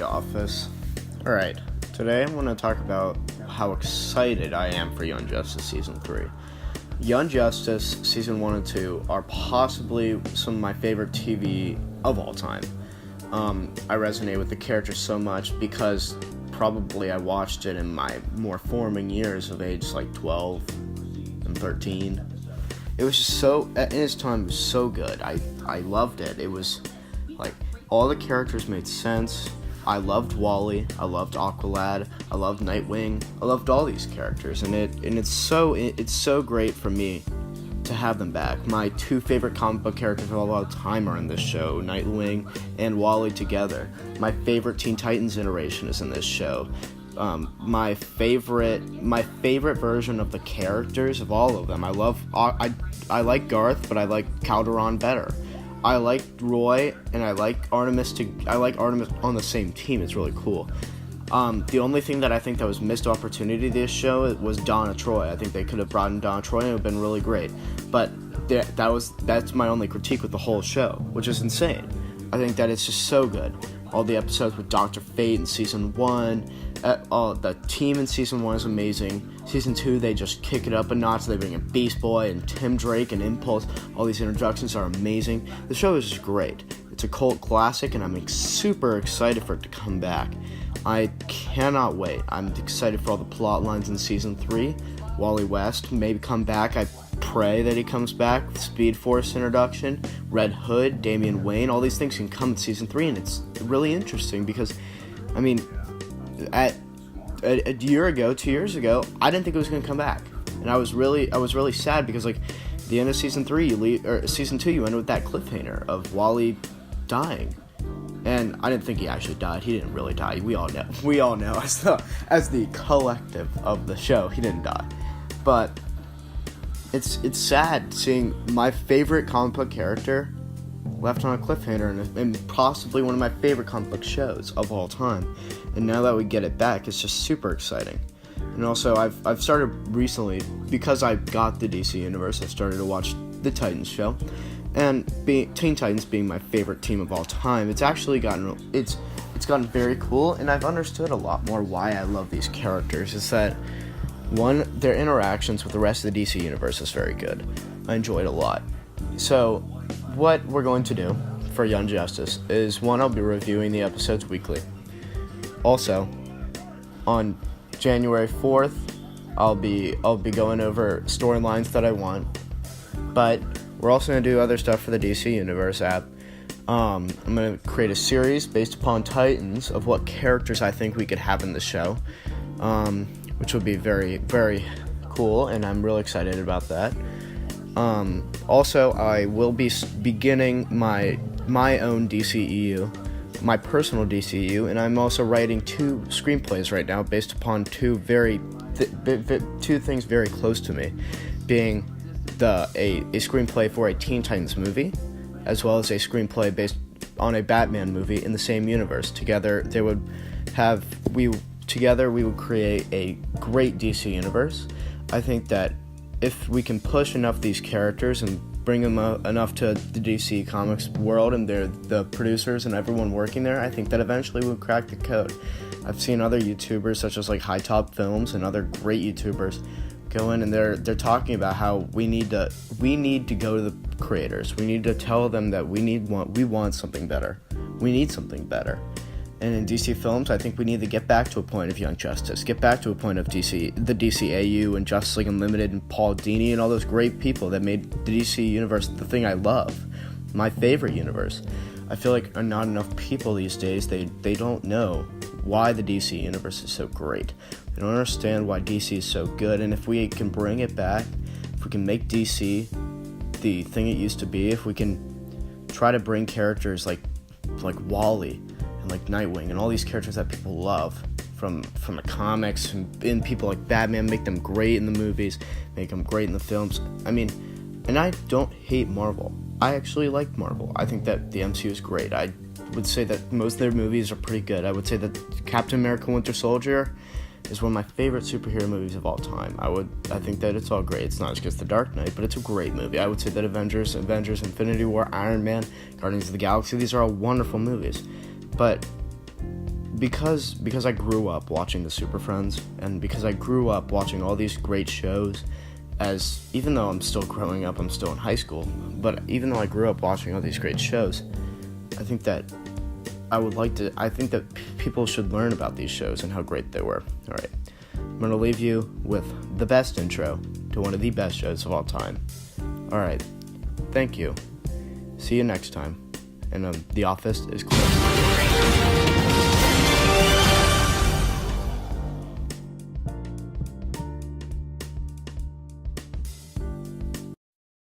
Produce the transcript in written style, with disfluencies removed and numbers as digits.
the office. Alright, today I'm going to talk about how excited I am for Young Justice Season 3. Young Justice Season 1 and 2 are possibly some of my favorite TV of all time. I resonate with the characters so much because probably I watched it in my more forming years of age like 12 and 13. It was just so, in its time, it was so good. I loved it. It was like, all the characters made sense. I loved Wally. I loved Aqualad. I loved Nightwing. I loved all these characters, and it's so great for me to have them back. My two favorite comic book characters of all time are in this show, Nightwing and Wally together. My favorite Teen Titans iteration is in this show. My favorite version of the characters of all of them. I like Garth, but I like Calderon better. I like Roy, and I like Artemis on the same team. It's really cool. The only thing that I think that was missed opportunity this show was Donna Troy. I think they could have brought in Donna Troy and it would have been really great. But that's my only critique with the whole show, which is insane. I think that it's just so good. All the episodes with Dr. Fate in Season 1, the team in Season 1 is amazing. Season 2, they just kick it up a notch. They bring in Beast Boy and Tim Drake and Impulse. All these introductions are amazing. The show is just great. It's a cult classic, and I'm super excited for it to come back. I cannot wait. I'm excited for all the plot lines in Season 3. Wally West may come back. I pray that he comes back. Speed Force introduction, Red Hood, Damian Wayne, all these things can come in Season 3, and it's really interesting because, I mean, a year ago, 2 years ago, I didn't think it was going to come back, and I was really sad because, like, the end of Season 3, Season 2, you end with that cliffhanger of Wally dying. And I didn't think he actually died. He didn't really die. We all know as the collective of the show, he didn't die. But it's sad seeing my favorite comic book character left on a cliffhanger and possibly one of my favorite comic book shows of all time. And now that we get it back, it's just super exciting. And also, I've started recently, because I got the DC Universe, I started to watch the Titans show. And Teen Titans being my favorite team of all time, it's gotten very cool, and I've understood a lot more why I love these characters. Is that, one, their interactions with the rest of the DC Universe is very good. I enjoy it a lot. So, what we're going to do for Young Justice is, one, I'll be reviewing the episodes weekly. Also, on January 4th, I'll be going over storylines that I want, but we're also going to do other stuff for the DC Universe app. I'm going to create a series based upon Titans of what characters I think we could have in the show, which would be very, very cool, and I'm really excited about that. Also, I will be beginning my own DCEU, my personal DCEU, and I'm also writing 2 screenplays right now based upon two things very close to me, being a screenplay for a Teen Titans movie, as well as a screenplay based on a Batman movie in the same universe. Together, we would create a great DC universe. I think that if we can push enough of these characters and bring them enough to the DC Comics world and the producers and everyone working there, I think that eventually we'll crack the code. I've seen other YouTubers such as like High Top Films and other great YouTubers go in and they're talking about how we need to go to the creators. We need to tell them that we want something better. We need something better. And in DC Films, I think we need to get back to a point of Young Justice, get back to a point of the DCAU and Justice League Unlimited and Paul Dini and all those great people that made the DC universe the thing I love, my favorite universe. I feel like not enough people these days, they don't know why the DC universe is so great. They don't understand why DC is so good, and if we can bring it back, if we can make DC the thing it used to be, if we can try to bring characters like Wally and like Nightwing and all these characters that people love from the comics and people like Batman, make them great in the movies, make them great in the films. I mean, and I don't hate Marvel. I actually like Marvel. I think that the MCU is great. I would say that most of their movies are pretty good. I would say that Captain America Winter Soldier is one of my favorite superhero movies of all time. I think that it's all great. It's not just The Dark Knight, but it's a great movie. I would say that Avengers, Infinity War, Iron Man, Guardians of the Galaxy, these are all wonderful movies. But because I grew up watching the Super Friends, and because I grew up watching all these great shows, as even though I'm still growing up, I'm still in high school, but even though I grew up watching all these great shows, I think that people should learn about these shows and how great they were. Alright, I'm going to leave you with the best intro to one of the best shows of all time. Alright, thank you. See you next time. And The Office is closed.